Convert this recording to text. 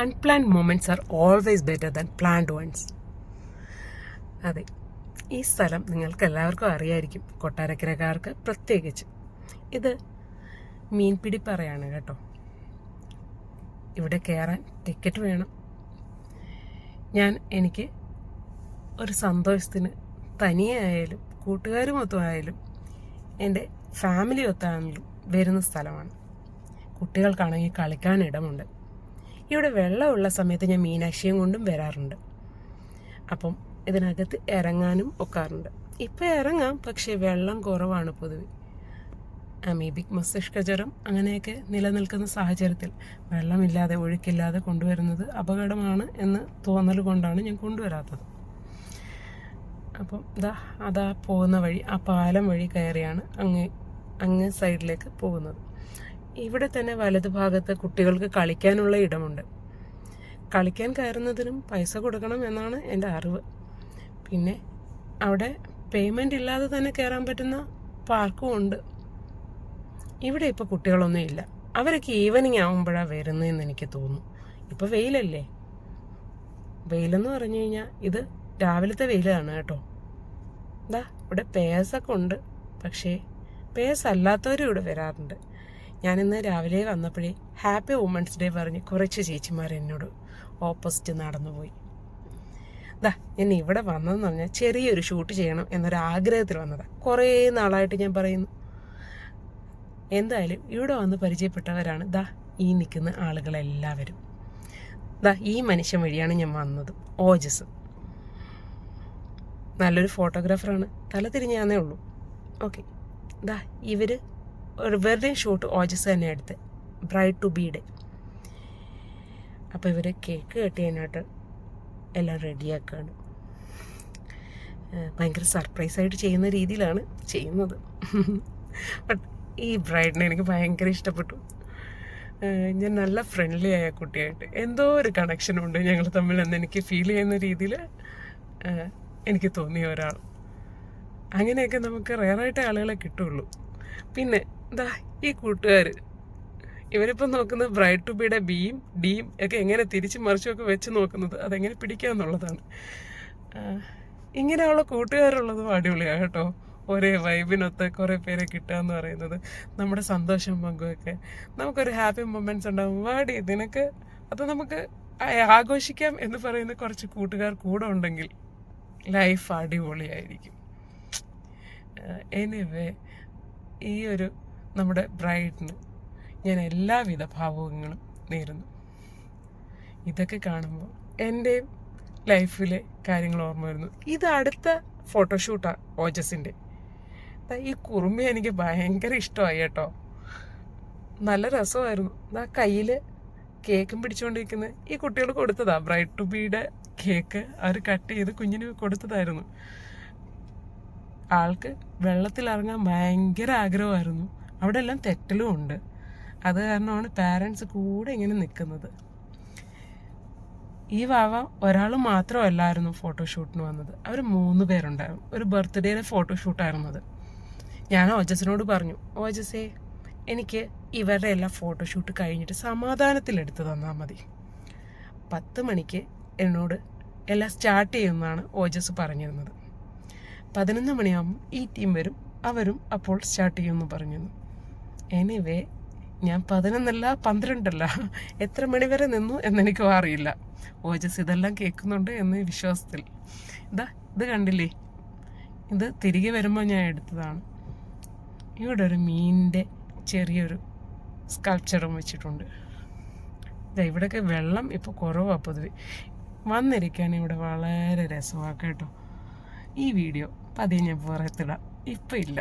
Unplanned moments are always better than planned ones. അതെ, ഈ സ്ഥലം നിങ്ങൾക്ക് എല്ലാവർക്കും അറിയായിരിക്കും, കൊട്ടാരക്കരക്കാർക്ക് പ്രത്യേകിച്ച്. ഇത് മീൻപിടിപ്പാറയാണ് കേട്ടോ. ഇവിടെ കയറാൻ ടിക്കറ്റ് വേണം. എനിക്ക് ഒരു സന്തോഷത്തിന് തനിയെ ആയാലും കൂട്ടുകാരുമൊത്തും ആയാലും എൻ്റെ ഫാമിലി ഒത്താണെങ്കിലും വരുന്ന സ്ഥലമാണ്. കുട്ടികൾക്കാണെങ്കിൽ കളിക്കാൻ ഇടമുണ്ട്. ഇവിടെ വെള്ളമുള്ള സമയത്ത് ഞാൻ മീനാക്ഷിയും കൊണ്ടും വരാറുണ്ട്. അപ്പം ഇതിനകത്ത് ഇറങ്ങാനും ഒക്കാറുണ്ട്. ഇപ്പം ഇറങ്ങാം, പക്ഷേ വെള്ളം കുറവാണ് പൊതുവെ. അമീബിക് മസ്തിഷ്കജ്വരം അങ്ങനെയൊക്കെ നിലനിൽക്കുന്ന സാഹചര്യത്തിൽ വെള്ളമില്ലാതെ ഒഴുക്കില്ലാതെ കൊണ്ടുവരുന്നത് അപകടമാണ് എന്ന് തോന്നൽ കൊണ്ടാണ് ഞാൻ കൊണ്ടുവരാത്തത്. അപ്പം അതാ പോകുന്ന വഴി, ആ പാലം വഴി കയറിയാണ് അങ്ങേ സൈഡിലേക്ക് പോകുന്നത്. ഇവിടെ തന്നെ വലതുഭാഗത്ത് കുട്ടികൾക്ക് കളിക്കാനുള്ള ഇടമുണ്ട്. കളിക്കാൻ കയറുന്നതിനും പൈസ കൊടുക്കണം എന്നാണ് എൻ്റെ അറിവ്. പിന്നെ അവിടെ പേയ്മെൻ്റ് ഇല്ലാതെ തന്നെ കയറാൻ പറ്റുന്ന പാർക്കും ഉണ്ട്. ഇവിടെ ഇപ്പോൾ കുട്ടികളൊന്നും ഇല്ല. അവരൊക്കെ ഈവനിങ് ആകുമ്പോഴാണ് വരുന്നതെന്ന് എനിക്ക് തോന്നുന്നു. ഇപ്പോൾ വെയിലല്ലേ. വെയിലെന്ന് പറഞ്ഞു കഴിഞ്ഞാൽ ഇത് രാവിലത്തെ വെയിലാണ് കേട്ടോ. ഇവിടെ പേഴ്സൊക്കെ ഉണ്ട്, പക്ഷേ പേഴ്സ് അല്ലാത്തവരും ഇവിടെ വരാറുണ്ട്. ഞാനിന്ന് രാവിലെ വന്നപ്പോഴേ ഹാപ്പി വുമൻസ് ഡേ പറഞ്ഞ് കുറച്ച് ചേച്ചിമാർ എന്നോട് ഓപ്പോസിറ്റ് നടന്നുപോയി. ഞാൻ ഇവിടെ വന്നതെന്ന് പറഞ്ഞാൽ ചെറിയൊരു ഷൂട്ട് ചെയ്യണം എന്നൊരാഗ്രഹത്തിൽ വന്നതാണ്. കുറേ നാളായിട്ട് ഞാൻ പറയുന്നു. എന്തായാലും ഇവിടെ വന്ന് പരിചയപ്പെട്ടവരാണ് ഈ നിൽക്കുന്ന ആളുകളെല്ലാവരും. ഈ മനുഷ്യൻ വഴിയാണ് ഞാൻ വന്നത്. ഓജസ് നല്ലൊരു ഫോട്ടോഗ്രാഫറാണ്. തല തിരിഞ്ഞാന്നേ ഉള്ളൂ. ഓക്കെ, ഇവർ വെറുതെ ഷൂട്ട് ഓജസ് തന്നെ എടുത്ത് ബ്രൈഡ് ടു ബീയുടെ. അപ്പോൾ ഇവർ കേക്ക് കട്ട് ചെയ്യാനായിട്ട് എല്ലാം റെഡിയാക്കുകയാണ്. ഭയങ്കര സർപ്രൈസായിട്ട് ചെയ്യുന്ന രീതിയിലാണ് ചെയ്യുന്നത്. ബട്ട് ഈ ബ്രൈഡിനെ എനിക്ക് ഭയങ്കര ഇഷ്ടപ്പെട്ടു. ഞാൻ നല്ല ഫ്രണ്ട്ലി ആയ കുട്ടിയായിട്ട് എന്തോ ഒരു കണക്ഷനുണ്ട് ഞങ്ങൾ തമ്മിൽ എന്ന് എനിക്ക് ഫീൽ ചെയ്യുന്ന രീതിയിൽ എനിക്ക് തോന്നിയ ഒരാൾ. അങ്ങനെയൊക്കെ നമുക്ക് റെയറായിട്ട് ആളുകളെ കിട്ടുള്ളൂ. പിന്നെ ഈ കൂട്ടുകാർ ഇവരിപ്പം നോക്കുന്നത് ബ്രൈഡ് ടു ബിയുടെ ബിയും ഡിയും ഒക്കെ എങ്ങനെ തിരിച്ച് മറിച്ചൊക്കെ വെച്ച് നോക്കുന്നത്, അതെങ്ങനെ പിടിക്കാമെന്നുള്ളതാണ്. ഇങ്ങനെയുള്ള കൂട്ടുകാരുള്ളതും അടിപൊളിയാണ് കേട്ടോ. ഒരേ വൈബിനൊത്ത് കുറേ പേരെ കിട്ടുക എന്ന് പറയുന്നത് നമ്മുടെ സന്തോഷം പങ്കുവൊക്കെ നമുക്കൊരു ഹാപ്പി മൊമെൻറ്റ്സ് ഉണ്ടാകും. വാടി നിനക്ക് അത് നമുക്ക് ആഘോഷിക്കാം എന്ന് പറയുന്ന കുറച്ച് കൂട്ടുകാർ കൂടെ ഉണ്ടെങ്കിൽ ലൈഫ് അടിപൊളിയായിരിക്കും. എനിവേ, ഈ ഒരു നമ്മുടെ ബ്രൈഡിന് ഞാൻ എല്ലാവിധ ഭാവുകങ്ങളും നേരുന്നു. ഇതൊക്കെ കാണുമ്പോൾ എൻ്റെയും ലൈഫിലെ കാര്യങ്ങൾ ഓർമ്മ വരുന്നു. ഇത് അടുത്ത ഫോട്ടോഷൂട്ടാണ് ഓജസിൻ്റെ. ഈ കുറുമ്പി എനിക്ക് ഭയങ്കര ഇഷ്ടമായി കേട്ടോ. നല്ല രസമായിരുന്നു. കയ്യിൽ കേക്കും പിടിച്ചുകൊണ്ടിരിക്കുന്നത് ഈ കുട്ടികൾ കൊടുത്തതാ. ബ്രൈഡ് ടു ബിയുടെ കേക്ക് അവർ കട്ട് ചെയ്ത് കുഞ്ഞിന് കൊടുത്തതായിരുന്നു. ആൾക്ക് വെള്ളത്തിലിറങ്ങാൻ ഭയങ്കര ആഗ്രഹമായിരുന്നു. അവിടെ എല്ലാം തെറ്റലും ഉണ്ട്. അത് കാരണമാണ് പാരൻസ് കൂടെ ഇങ്ങനെ നിൽക്കുന്നത്. ഈ വാവ ഒരാൾ മാത്രമല്ലായിരുന്നു ഫോട്ടോഷൂട്ടിന് വന്നത്. അവർ 3 പേരുണ്ടായിരുന്നു. ഒരു ബർത്ത്ഡേയുടെ ഫോട്ടോഷൂട്ടായിരുന്നു അത്. ഞാൻ ഓജസിനോട് പറഞ്ഞു, ഓജസേ എനിക്ക് ഇവരുടെ എല്ലാം ഫോട്ടോഷൂട്ട് കഴിഞ്ഞിട്ട് സമാധാനത്തിലെടുത്ത് തന്നാൽ മതി. 10 മണിക്ക് എന്നോട് എല്ലാം സ്റ്റാർട്ട് ചെയ്യുമെന്നാണ് ഓജസ് പറഞ്ഞിരുന്നത്. 11 മണിയാകുമ്പോൾ ഈ ടീം വരും, അവരും അപ്പോൾ സ്റ്റാർട്ട് ചെയ്യുമെന്ന് പറഞ്ഞിരുന്നു. എനിവേ, ഞാൻ 11 12 എത്ര മണി വരെ നിന്നു എന്നെനിക്കും അറിയില്ല. ഓജസ് ഇതെല്ലാം കേൾക്കുന്നുണ്ട് എന്ന വിശ്വാസത്തിൽ. ഇത് കണ്ടില്ലേ, ഇത് തിരികെ വരുമ്പോൾ ഞാൻ എടുത്തതാണ്. ഇവിടെ ഒരു മീനിൻ്റെ ചെറിയൊരു സ്കൾപ്ചറും വെച്ചിട്ടുണ്ട്. ഇവിടെയൊക്കെ വെള്ളം ഇപ്പോൾ കുറവാണ് പൊതുവെ. വന്നിരിക്കാൻ ഇവിടെ വളരെ രസമാണ് കേട്ടോ. ഈ വീഡിയോ പതിയെ ഞാൻ പുറത്തിടാം, ഇപ്പം ഇല്ല.